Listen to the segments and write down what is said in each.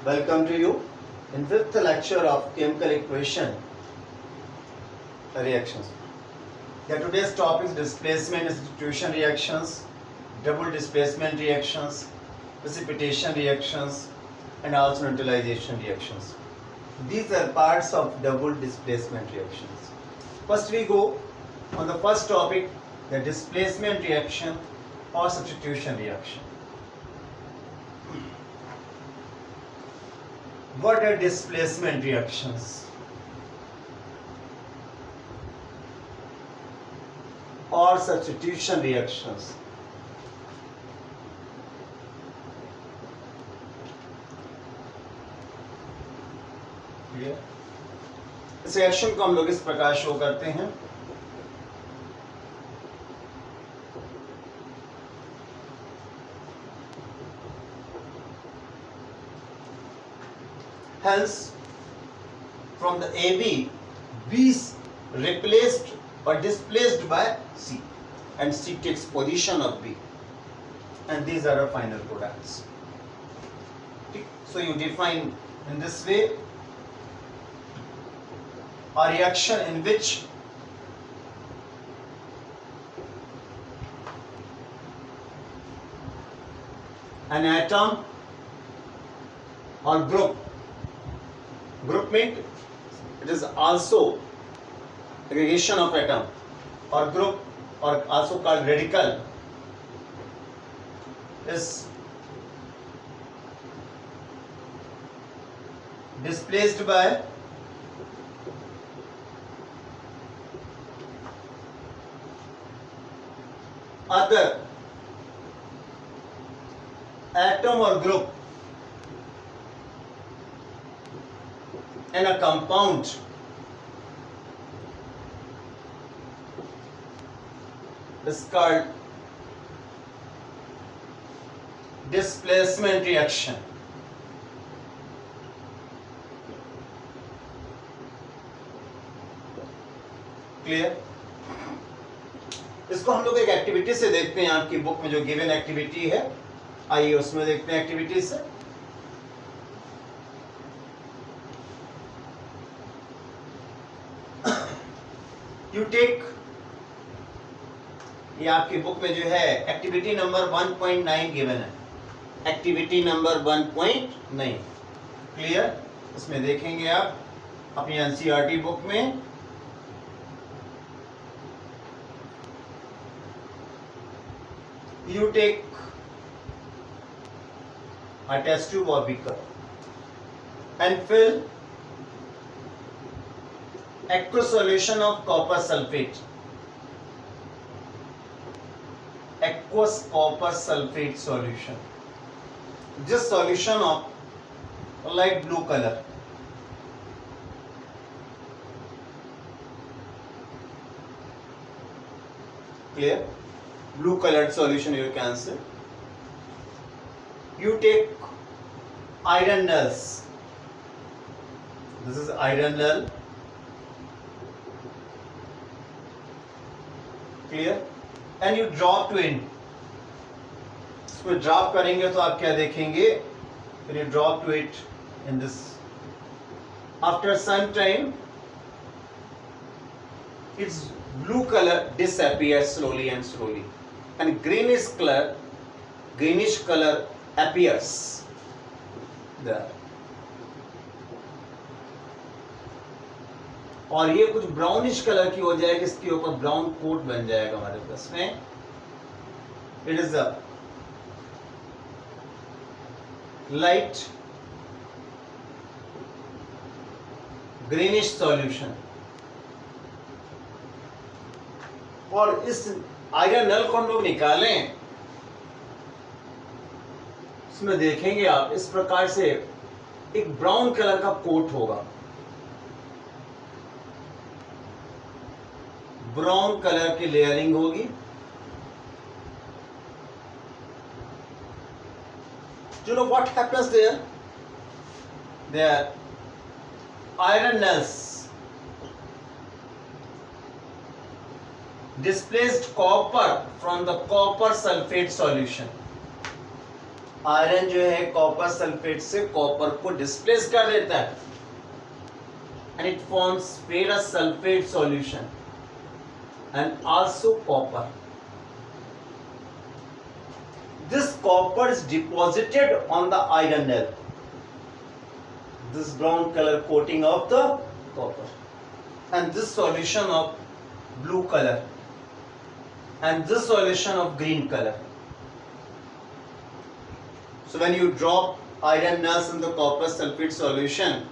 Welcome to you in fifth lecture of chemical equation reactions. Today's topic is displacement and substitution reactions, double displacement reactions, precipitation reactions, and also neutralization reactions. These are parts of double displacement reactions. First we go on the first topic, the displacement reaction or substitution reaction. What are displacement reactions or substitution reactions? Clear? इस reaction को हम लोग इस प्रकार show करते हैं. Hence, from the AB, B is replaced or displaced by C, and C takes position of B, and these are our final products. So you define in this way a reaction in which an atom or group means it is also aggregation of atom or group or also called radical is displaced by other atom or group in a compound is called displacement reaction. Clear? इसको हम लोग एक activity से देखते हैं. आपकी book में जो गिवन एक्टिविटी है, आइए उसमें देखते हैं एक्टिविटी से. यू टेक, ये आपकी बुक में जो है एक्टिविटी नंबर 1.9 गिवन है. Activity number 1.9 clear? इसमें देखेंगे आप अपनी एनसीईआरटी बुक में. You take a test tube or beaker and fill aqueous solution of copper sulfate. Aqueous copper sulfate solution. This solution of light blue color. Clear? Blue colored solution you can see. You take iron nulls. This is iron null. Clear? And you drop to in. इसमें drop करेंगे तो आप क्या देखेंगे? When you drop to it in this, after some time, its blue color disappears slowly and slowly. And greenish color appears there. और ये कुछ brownish colour की हो जाएगी, इसके ऊपर ब्राउन कोट बन जाएगा हमारे पास में. It is a light greenish solution. और इस आयरन नल को हम लोग निकालें, इसमें देखेंगे आप इस प्रकार से एक ब्राउन कलर का कोट होगा. ब्राउन कलर की लेयरिंग होगी. You know what happens there? There iron nulls displaced copper from the copper sulfate solution. Iron जो है कॉपर सल्फेट से कॉपर को डिस्प्लेस कर देता है and it forms ferrous sulfate solution and also copper. This copper is deposited on the iron nail. This brown color coating of the copper and this solution of blue color and this solution of green color. So when you drop iron nails in the copper sulfate solution,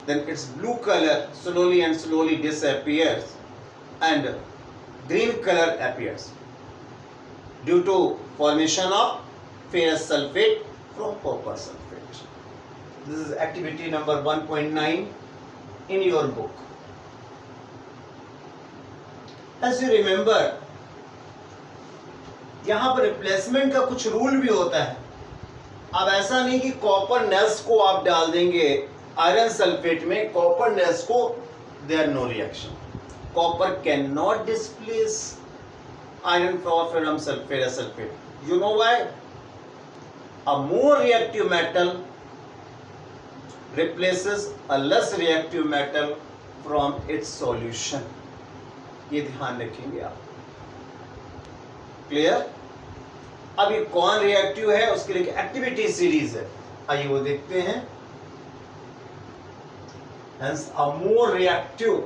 then its blue color slowly and slowly disappears and green color appears due to formation of ferrous sulfate from copper sulfate. This is activity number 1.9 in your book. As you remember, यहाँ पर replacement का कुछ rule भी होता है. अब ऐसा नहीं कि कॉपर नेल्स को आप डाल देंगे आयरन सल्फेट में, कॉपर नेल्स को, there no reaction. Copper can not displace iron from ferrous sulfate. You know why? A more reactive metal replaces a less reactive metal from its solution. ये ध्यान रखेंगे आप. क्लियर? अब ये कौन reactive है उसके लिए एक्टिविटी सीरीज है, आइए वो देखते हैं. Hence a more reactive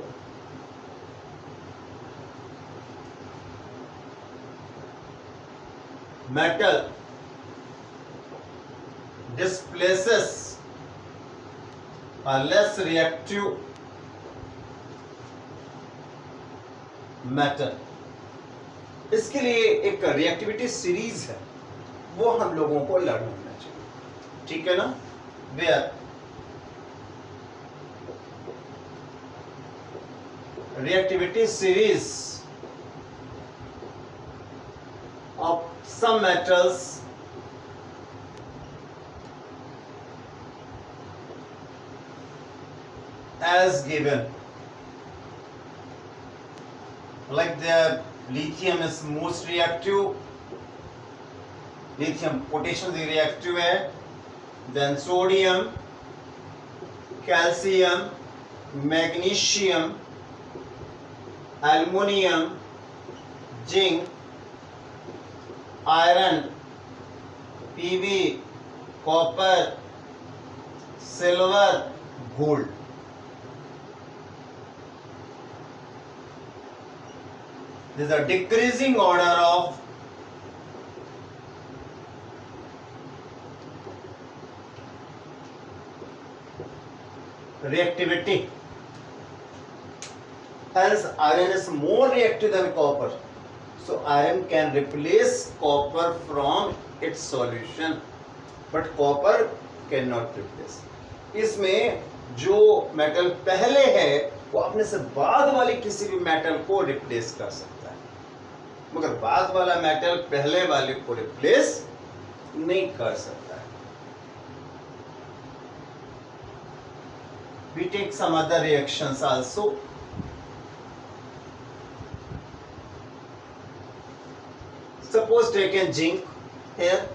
metal displaces a less reactive metal. इसके लिए एक रिएक्टिविटी सीरीज है, वो हम लोगों को लर्न होना चाहिए. ठीक है ना? Where reactivity series of some metals as given, like the lithium is most reactive, lithium potassium reactive है, then sodium, calcium, magnesium, aluminium, zinc, iron, Pb, copper, silver, gold. This is a decreasing order of reactivity. Hence iron is more reactive than copper, so iron can replace copper from its solution, but copper cannot replace. इसमें जो metal पहले है वो अपने से बाद वाले किसी भी मेटल को रिप्लेस कर सकता है, मगर बाद वाला मेटल पहले वाले को रिप्लेस नहीं कर सकता है. We take some other reactions also. Suppose taken zinc here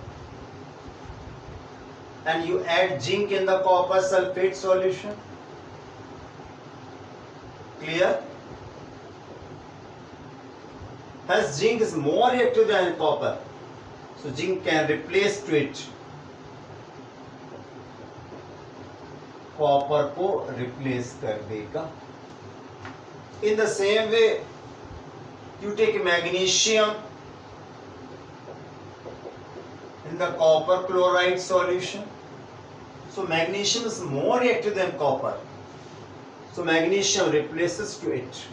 and you add zinc in the copper sulfate solution. Clear? As zinc is more reactive than copper, so zinc can replace to it copper को replace कर देगा. In the same way, you take magnesium in the copper chloride solution. So magnesium is more reactive than copper, so magnesium replaces to it.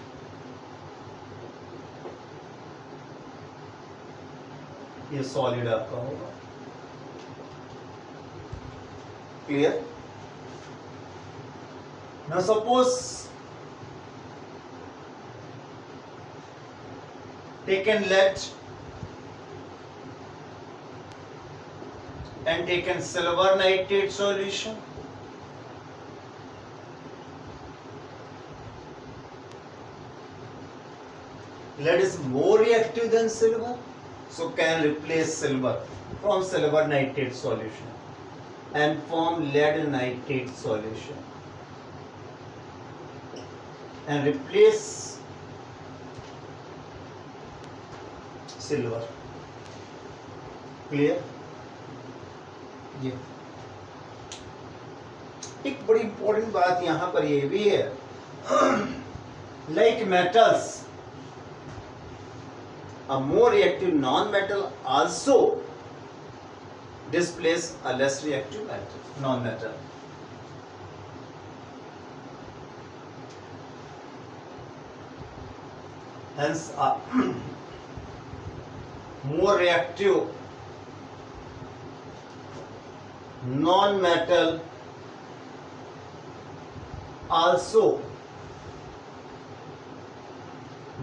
ये solid आपका होगा. Clear? Now suppose taken lead and taken silver nitrate solution. Lead is more reactive than silver, so can replace silver from silver nitrate solution and form lead nitrate solution and replace silver. Clear? ये एक बड़ी important बात यहां पर ये भी है, like metals, a more reactive non-metal also displace a less reactive metal, non-metal. Hence, more reactive non-metal also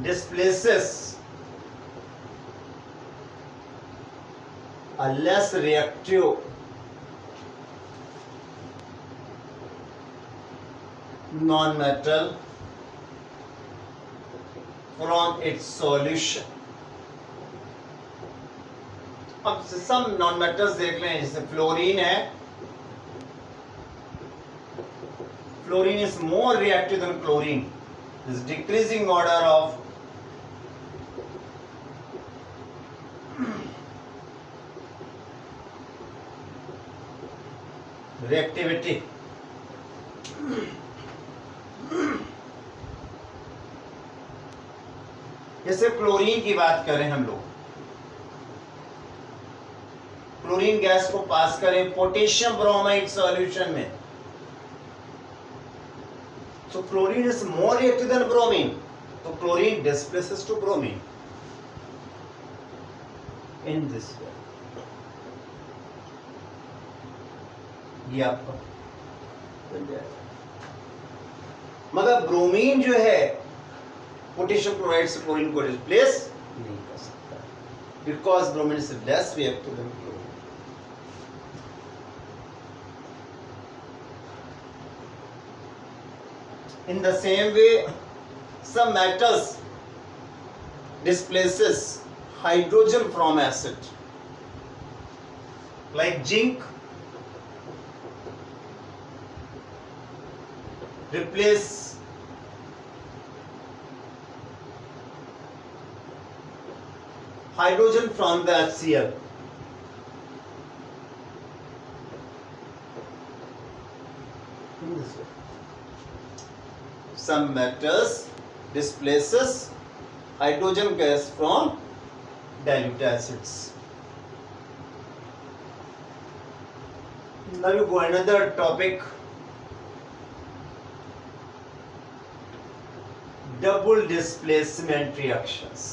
displaces a less reactive non-metal from its solution. अब सम नॉन मेटल्स देख लें, जैसे फ्लोरीन है, fluorine is more reactive than chlorine, is decreasing order of reactivity. जैसे chlorine की बात करें हम लोग, क्लोरीन गैस को पास करें पोटेशियम ब्रोमाइड सॉल्यूशन में, so chlorine is more reactive than bromine, so chlorine displaces to bromine in this way. ये आपका बन जाएगा. मगर ब्रोमीन जो है पोटेशियम क्लोराइड से क्लोरीन को रिप्लेस नहीं कर सकता, because bromine is less reactive than chlorine. In the same way, some metals displaces hydrogen from acid, like zinc replace hydrogen from the HCl. In this way, some metals displaces hydrogen gas from dilute acids. Now you go another topic, double displacement reactions.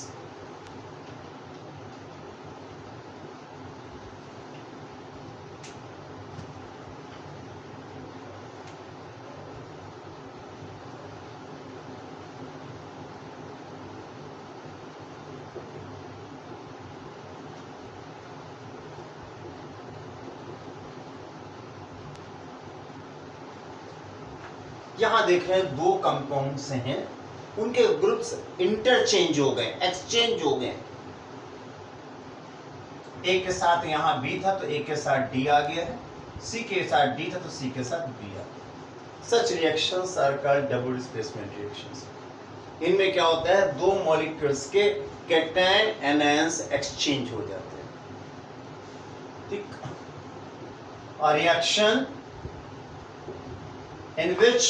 यहां देख रहे हैं दो compounds हैं, उनके groups interchange हो गए, exchange हो गए. एक के साथ यहां बी था तो एक के साथ डी आ गया है, सी के साथ डी था तो सी के साथ बी आ गया. Such reactions are called double displacement reactions. इनमें क्या होता है, दो मॉलिक्यूल्स के कैटायन एनायंस एक्सचेंज हो जाते हैं. ठीक. और reaction in which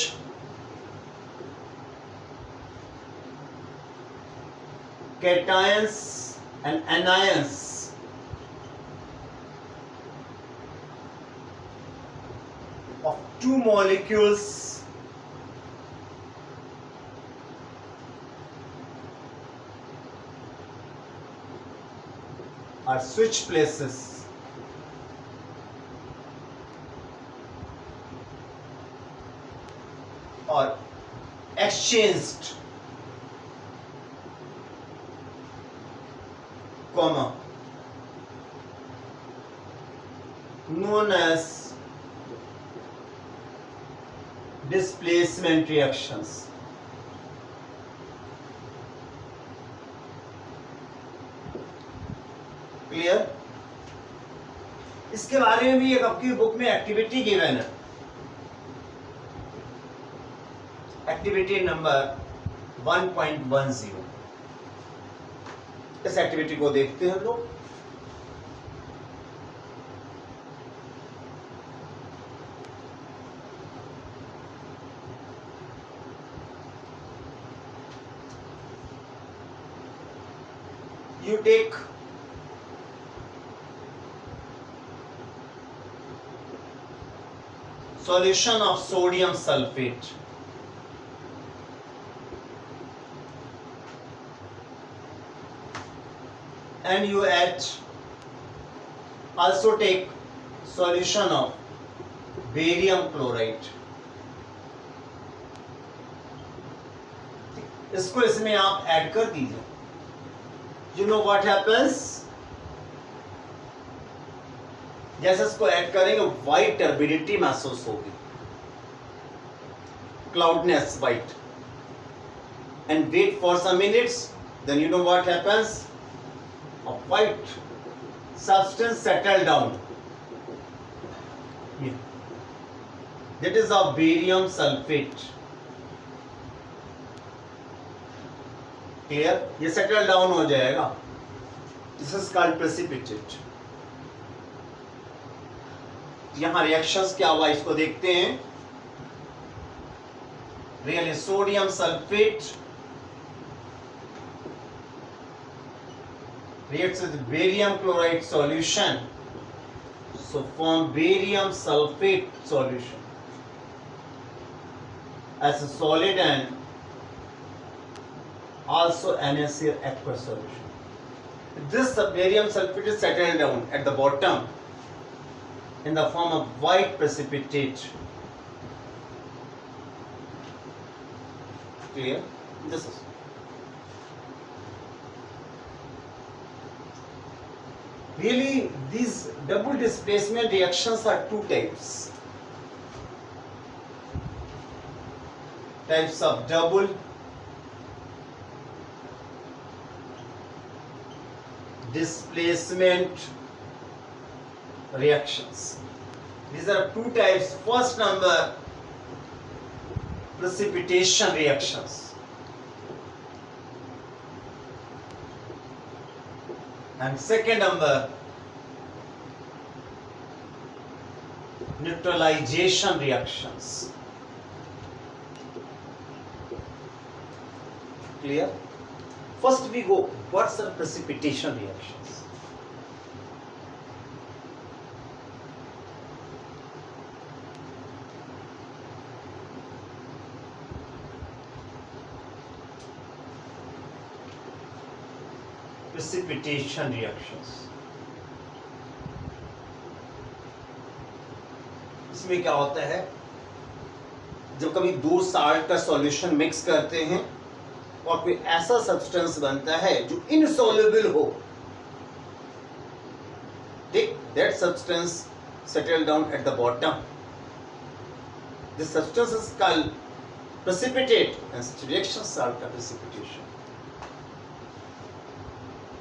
cations and anions of two molecules are switched places. Or exchanged, comma, known as displacement reactions. Clear? इसके बारे में भी एक आपकी बुक में एक्टिविटी गिवन है, एक्टिविटी नंबर 1.10। इस एक्टिविटी को देखते हैं लोग। You take solution of sodium sulfate and you add, also take solution of barium chloride। इसको इसमें आप ऐड कर दीजिए। You know what happens? जैसे इसको ऐड करेंगे व्हाइट टर्बिडिटी महसूस होगी, cloudiness white, and wait for some minutes, then you know what happens? A white substance settle down. That is of barium sulfate. Clear? ये settle down हो जाएगा। This is called precipitate। यहाँ reactions क्या हुआ इसको देखते हैं। Really sodium sulfate reacts with barium chloride solution, so form barium sulfate solution as a solid and also NaCl aqueous solution. This barium sulfate is settled down at the bottom in the form of white precipitate. Clear? This is. Really, these double displacement reactions are two types. Types of double displacement reactions. These are two types. First number, precipitation reactions. And second number, neutralization reactions. Clear? First we go, what's the precipitation reactions? Precipitation reactions. इसमें क्या होता है, जब कभी दो salt का solution mix करते हैं और कोई ऐसा सब्सटेंस बनता है जो इनसॉल्युबल हो, ठीक, that substance settle down at the bottom. This substance is called precipitate, and such reactions are called precipitation.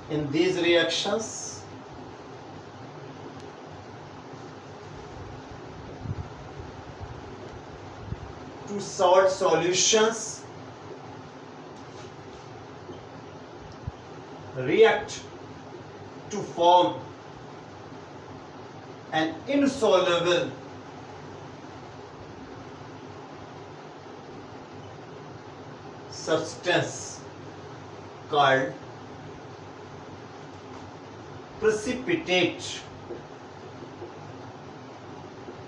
In these reactions, two salt solutions react to form an insoluble substance called precipitate,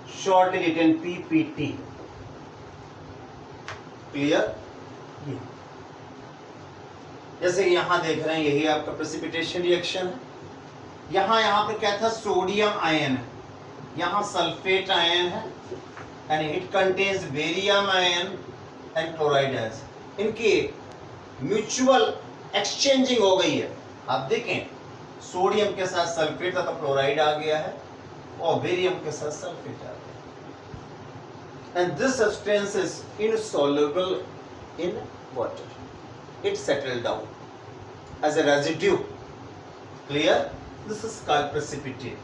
shortly written PPT. Clear? जैसे यहां देख रहे हैं, यही आपका precipitation reaction है। यहां पे क्या था, सोडियम आयन है, यहां सल्फेट आयन है, and it contains barium ion and chloride ion. इनकी म्यूचुअल एक्सचेंजिंग हो गई है। आप देखें, सोडियम के साथ सल्फेट था तो क्लोराइड आ गया है, और बेरियम के साथ सल्फेट आ गया। And this substance is insoluble in water. It settled down as a residue. Clear? This is called precipitate.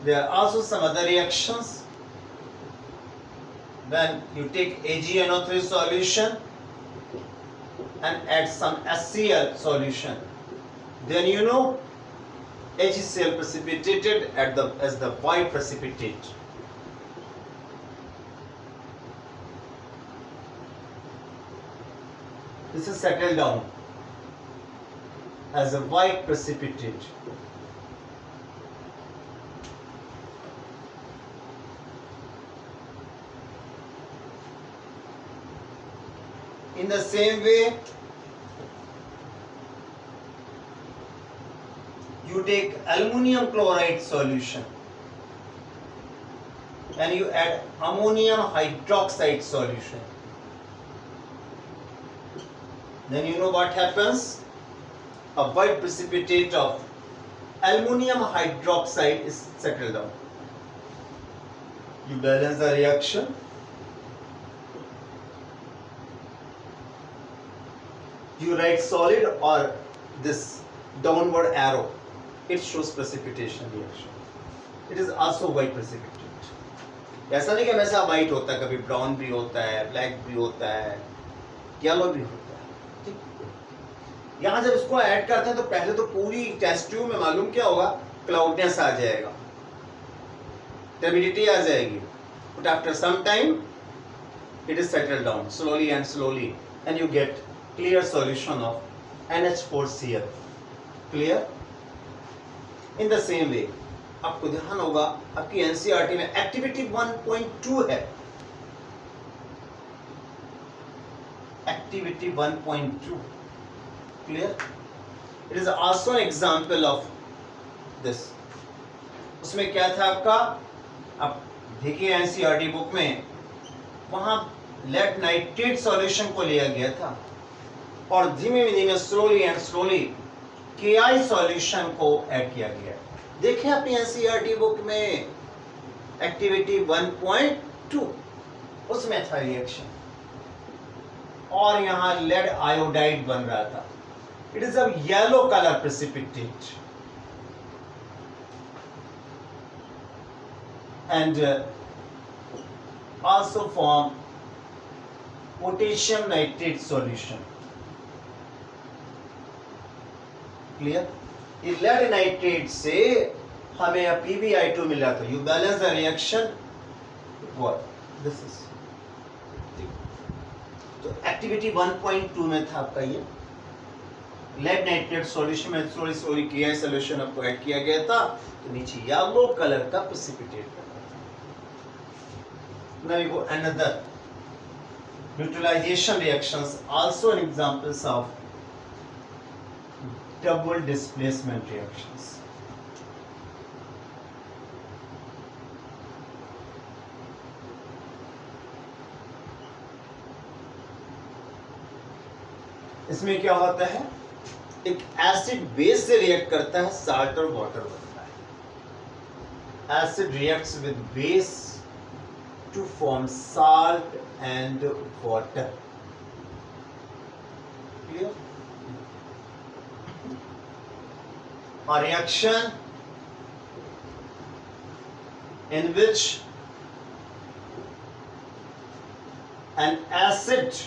There are also some other reactions. When you take AgNO3 solution and add some HCl solution, then you know HCl precipitated as the white precipitate. This is settled down as a white precipitate. In the same way, you take aluminum chloride solution and you add ammonium hydroxide solution. Then you know what happens? A white precipitate of aluminum hydroxide is settled down. You balance the reaction. You write solid or this downward arrow, it shows precipitation reaction. It is also white precipitate. ऐसा नहीं कि हमेशा white होता है, कभी brown भी होता है, black भी होता है, yellow भी होता है. ठीक? यहाँ जब इसको ऐड करते हैं तो पहले तो पूरी टेस्ट ट्यूब में मालूम क्या होगा, cloudiness आ जाएगा, turbidity आ जाएगी, but after some time it is settled down slowly and slowly, and you get clear solution of NH4Cl. Clear? In the same way, आपको ध्यान होगा आपकी NCERT में एक्टिविटी 1.2 है. Activity 1.2. Clear? It is also an example of this. उसमें क्या था आपका? आप देखिए NCERT बुक में, वहाँ लेड नाइट्रेट सॉल्यूशन को लिया गया था और धीमे धीमे slowly and slowly KI solution को ऐड किया गया. देखें अपनी NCERT बुक में एक्टिविटी 1.2, उसमें था रिएक्शन और यहाँ लेड आयोडाइड बन रहा था. It is a yellow colour precipitate and also form potassium nitrate solution. Clear? इस lead nitrate से हमें अब PbI2 मिला था. You balance the reaction. What? This is. तो एक्टिविटी 1.2 में था आपका ये lead nitrate solution में थोड़ी थोड़ी KI solution आपको ऐड किया गया था, तो नीचे येलो कलर का precipitate. Now you go another neutralization reactions, also an examples of double displacement reactions. इसमें क्या होता है, एक एसिड बेस से रिएक्ट करता है, साल्ट और वाटर बनता है. Acid reacts with base to form salt and water. Clear? A reaction in which an acid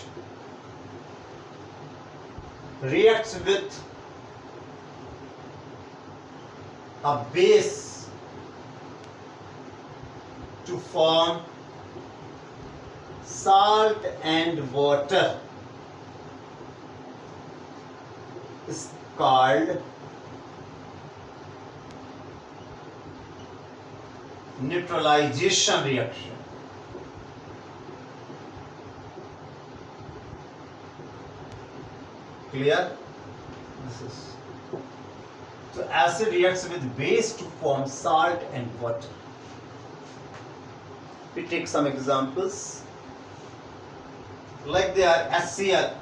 reacts with a base to form salt and water is called neutralization reaction. Clear? This is so acid reacts with base to form salt and water. We take some examples. Like they are HCl,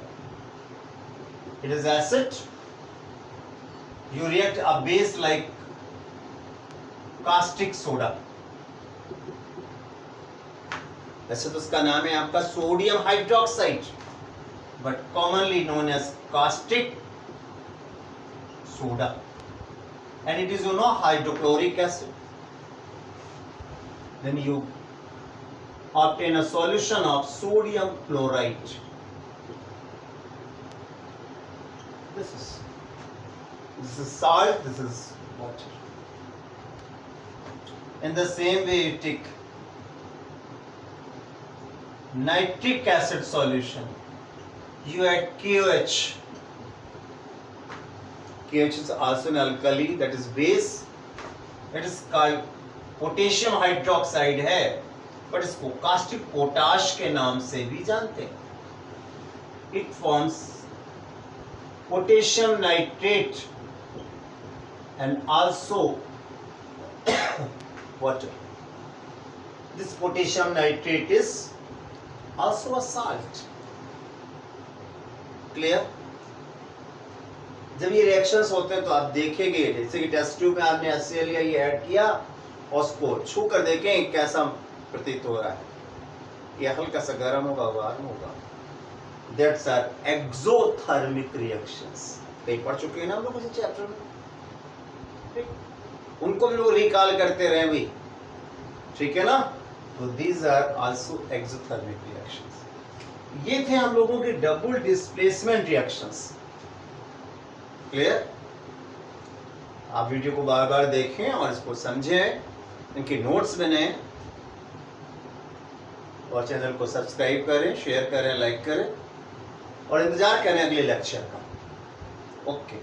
it is acid. You react a base like caustic soda. वैसे तो उसका नाम है आपका sodium hydroxide, but commonly known as caustic soda, and it is hydrochloric acid. Then you obtain a solution of sodium chloride. This is salt, this is water. In the same way, you take nitric acid solution, you add KOH. KOH is also an alkali, that is base. That is called potassium hydroxide है, but इसको caustic potash के नाम से भी जानते हैं. It forms potassium nitrate and also water. This potassium nitrate is also a salt. Clear? जब ये रिएक्शंस होते हैं तो आप देखेंगे, जैसे कि टेस्ट ट्यूब में आपने HCl लिया, ये ऐड किया और उसको छू कर देखें कैसा प्रतीत हो रहा है. ये हल्का सा गर्म होगा, वार्म होगा. That's are exothermic reactions. कहीं पढ़ चुके हैं ना हम लोग इस चैप्टर में, उनको भी लोग रिकॉल करते रहे भी, ठीक है ना. तो these are also exothermic reactions. ये थे हम लोगों के डबल डिस्प्लेसमेंट रिएक्शंस. क्लियर? आप वीडियो को बार बार देखें और इसको समझें, इनके नोट्स बनाएं और चैनल को सब्सक्राइब करें, शेयर करें, लाइक करें और इंतजार करें अगले लेक्चर का. ओके.